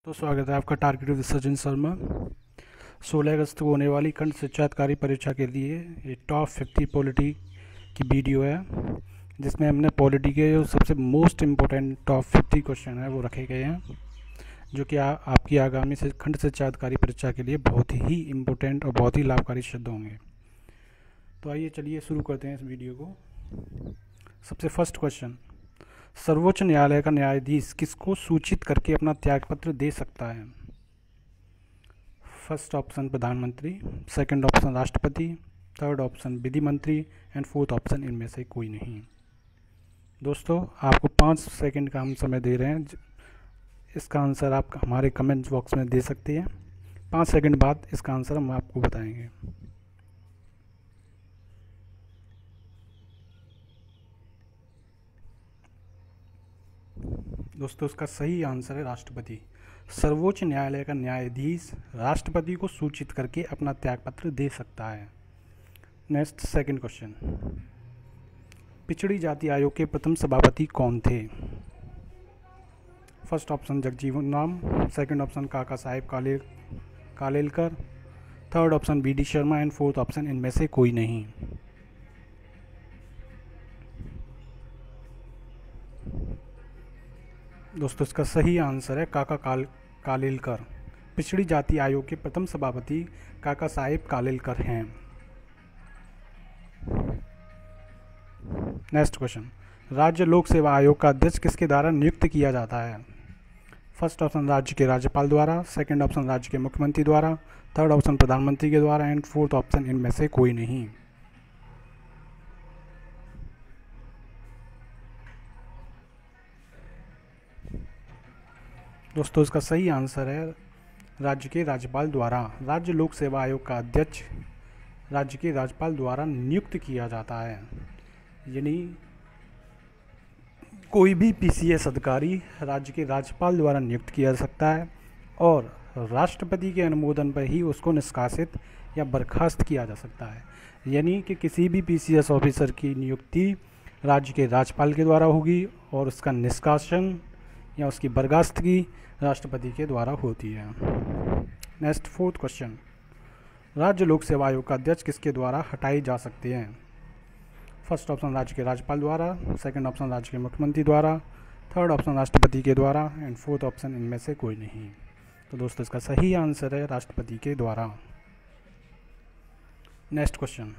तो स्वागत है आपका टारगेट सचिन शर्मा। 16 अगस्त को होने वाली खंड शिक्षा अधिकारी परीक्षा के लिए ये टॉप 50 पॉलिटी की वीडियो है, जिसमें हमने पॉलिटी के जो सबसे मोस्ट इम्पोर्टेंट टॉप 50 क्वेश्चन है वो रखे गए हैं, जो कि आपकी आगामी से खंड शिक्षा अधिकारी परीक्षा के लिए बहुत ही इम्पोर्टेंट और बहुत ही लाभकारी सिद्ध होंगे। तो आइए चलिए शुरू करते हैं इस वीडियो को। सबसे फर्स्ट क्वेश्चन, सर्वोच्च न्यायालय का न्यायाधीश किसको सूचित करके अपना त्यागपत्र दे सकता है? फर्स्ट ऑप्शन प्रधानमंत्री, सेकंड ऑप्शन राष्ट्रपति, थर्ड ऑप्शन विधि मंत्री एंड फोर्थ ऑप्शन इनमें से कोई नहीं। दोस्तों, आपको 5 सेकंड का हम समय दे रहे हैं। इसका आंसर आप हमारे कमेंट बॉक्स में दे सकते हैं। 5 सेकंड बाद इसका आंसर हम आपको बताएंगे। दोस्तों, इसका सही आंसर है राष्ट्रपति। सर्वोच्च न्यायालय का न्यायाधीश राष्ट्रपति को सूचित करके अपना त्यागपत्र दे सकता है। नेक्स्ट सेकंड क्वेश्चन, पिछड़ी जाति आयोग के प्रथम सभापति कौन थे? First option Jagjivan Ram, second option Kaka Saheb Kalelkar, third option B D Sharma and fourth option इनमें से कोई नहीं। दोस्तों, इसका सही आंसर है काका कालेलकर। पिछड़ी जाति आयोग के प्रथम सभापति काका साहेब कालेलकर हैं। नेक्स्ट क्वेश्चन, राज्य लोक सेवा आयोग का अध्यक्ष किसके द्वारा नियुक्त किया जाता है? फर्स्ट ऑप्शन राज्य के राज्यपाल द्वारा, सेकंड ऑप्शन राज्य के मुख्यमंत्री द्वारा, थर्ड ऑप्शन प्रधानमंत्री के द्वारा एंड फोर्थ ऑप्शन इनमें से कोई नहीं। दोस्तों, इसका सही आंसर है राज्य के राज्यपाल द्वारा। राज्य लोक सेवा आयोग का अध्यक्ष राज्य के राज्यपाल द्वारा नियुक्त किया जाता है। यानी कोई भी पीसीएस अधिकारी राज्य के राज्यपाल द्वारा नियुक्त किया जा सकता है और राष्ट्रपति के अनुमोदन पर ही उसको निष्कासित या बर्खास्त किया जा सकता है। यानी कि किसी भी पीसीएस ऑफिसर की नियुक्ति राज्य के राज्यपाल के द्वारा होगी और उसका निष्कासन या उसकी बर्खास्तगी राष्ट्रपति के द्वारा होती है। नेक्स्ट फोर्थ क्वेश्चन, राज्य लोक सेवा आयोग का अध्यक्ष किसके द्वारा हटाए जा सकते हैं? फर्स्ट ऑप्शन राज्य के राज्यपाल द्वारा, सेकंड ऑप्शन राज्य के मुख्यमंत्री द्वारा, थर्ड ऑप्शन राष्ट्रपति के द्वारा एंड फोर्थ ऑप्शन इनमें से कोई नहीं। तो दोस्तों, इसका सही आंसर है राष्ट्रपति के द्वारा। नेक्स्ट क्वेश्चन,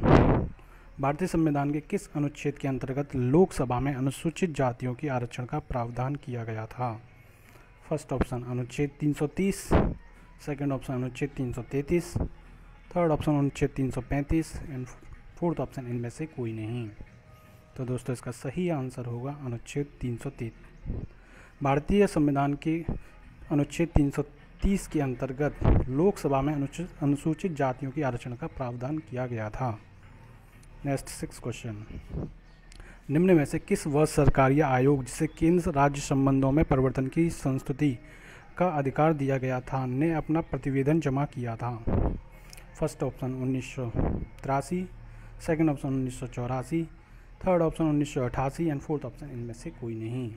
भारतीय संविधान के किस अनुच्छेद के अंतर्गत लोकसभा में अनुसूचित जातियों के आरक्षण का प्रावधान किया गया था? फर्स्ट ऑप्शन अनुच्छेद 330, सेकंड ऑप्शन अनुच्छेद 333, थर्ड ऑप्शन अनुच्छेद 335 एंड फोर्थ ऑप्शन इनमें से कोई नहीं। तो दोस्तों, इसका सही आंसर होगा अनुच्छेद 333। भारतीय संविधान के अनुच्छेद 330 के अंतर्गत लोकसभा में अनुसूचित जातियों के आरक्षण का प्रावधान किया गया था। नेक्स्ट 6 क्वेश्चन, निम्न में से किस वह सरकारी आयोग जिसे केंद्र राज्य संबंधों में परिवर्तन की संस्तुति का अधिकार दिया गया था ने अपना प्रतिवेदन जमा किया था? First option 1983, second option 1984, third option 1988 and fourth option इनमें से कोई नहीं।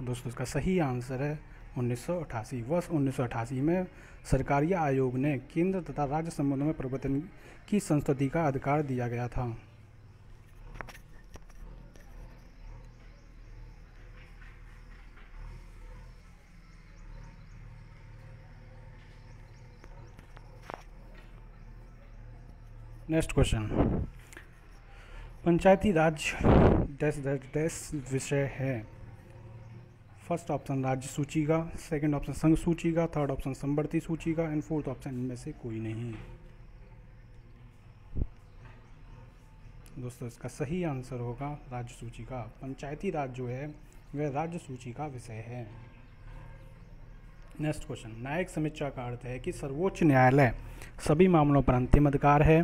दोस्तों, इसका सही आंसर है 1988। वर्ष 1988 में सरकारी आयोग ने केंद्र तथा राज्य संबंधों में परिवर्तन की संस्तुति का अधिकार दिया गया था। नेक्स्ट क्वेश्चन, पंचायती राज डैश डैश डैश विषय है? फर्स्ट ऑप्शन राज्य सूची का, सेकंड ऑप्शन संघ सूची का, थर्ड ऑप्शन समवर्ती सूची का एंड फोर्थ ऑप्शन इनमें से कोई नहीं। दोस्तों, इसका सही आंसर होगा राज्य सूची का। पंचायती राज जो है वह राज्य सूची का विषय है। नेक्स्ट क्वेश्चन, न्यायिक समीक्षा का अर्थ है कि सर्वोच्च न्यायालय सभी मामलों पर अंतिम अधिकार है,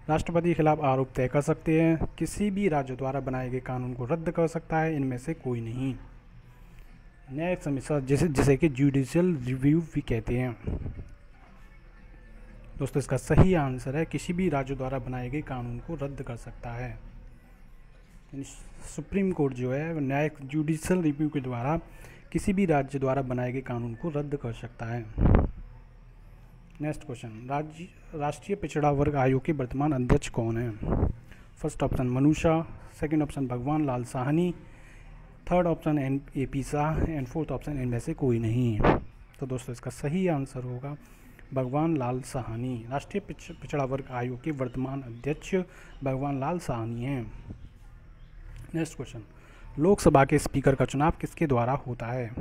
राष्ट्रपति के खिलाफ आरोप तय कर सकते हैं, किसी भी राज्य द्वारा बनाए गए कानून को रद्द कर सकता है, इनमें से कोई नहीं। न्यायिक समीक्षा जिसे कि जुडिशियल रिव्यू भी कहते हैं। दोस्तों, इसका सही आंसर है किसी भी राज्य द्वारा बनाए गए कानून को रद्द कर सकता है। यानी सुप्रीम कोर्ट जो है वो न्यायिक जुडिशल रिव्यू के द्वारा किसी भी राज्य द्वारा बनाए गए कानून को रद्द कर सकता है। नेक्स्ट क्वेश्चन, राष्ट्रीय पिछड़ा वर्ग आयोग के वर्तमान अध्यक्ष कौन है? First option Manusha, second option Bhagwan Lal Sahni, third option AP Shah and fourth option इनमें से कोई नहीं। तो दोस्तों इसका सही आंसर होगा भगवान लाल साहनी। राष्ट्रीय पिछड़ा वर्ग आयोग के वर्तमान अध्यक्ष भगवान लाल साहनी हैं। नेक्स्ट क्वेश्चन, लोकसभा के स्पीकर का चुनाव किसके द्वारा होता है?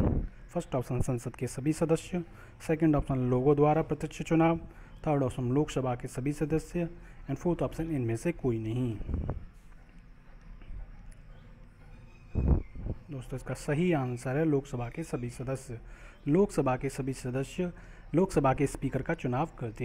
फर्स्ट ऑप्शन संसद के सभी सदस्य, सेकंड ऑप्शन लोगों द्वारा प्रत्यक्ष चुनाव, थर्ड ऑप्शन लोकसभा के सभी सदस्य एंड फोर्थ ऑप्शन इनमें से कोई नहीं। दोस्तों इसका सही आंसर है लोकसभा के सभी सदस्य। लोकसभा के सभी सदस्य लोकसभा के स्पीकर का चुनाव करते हैं।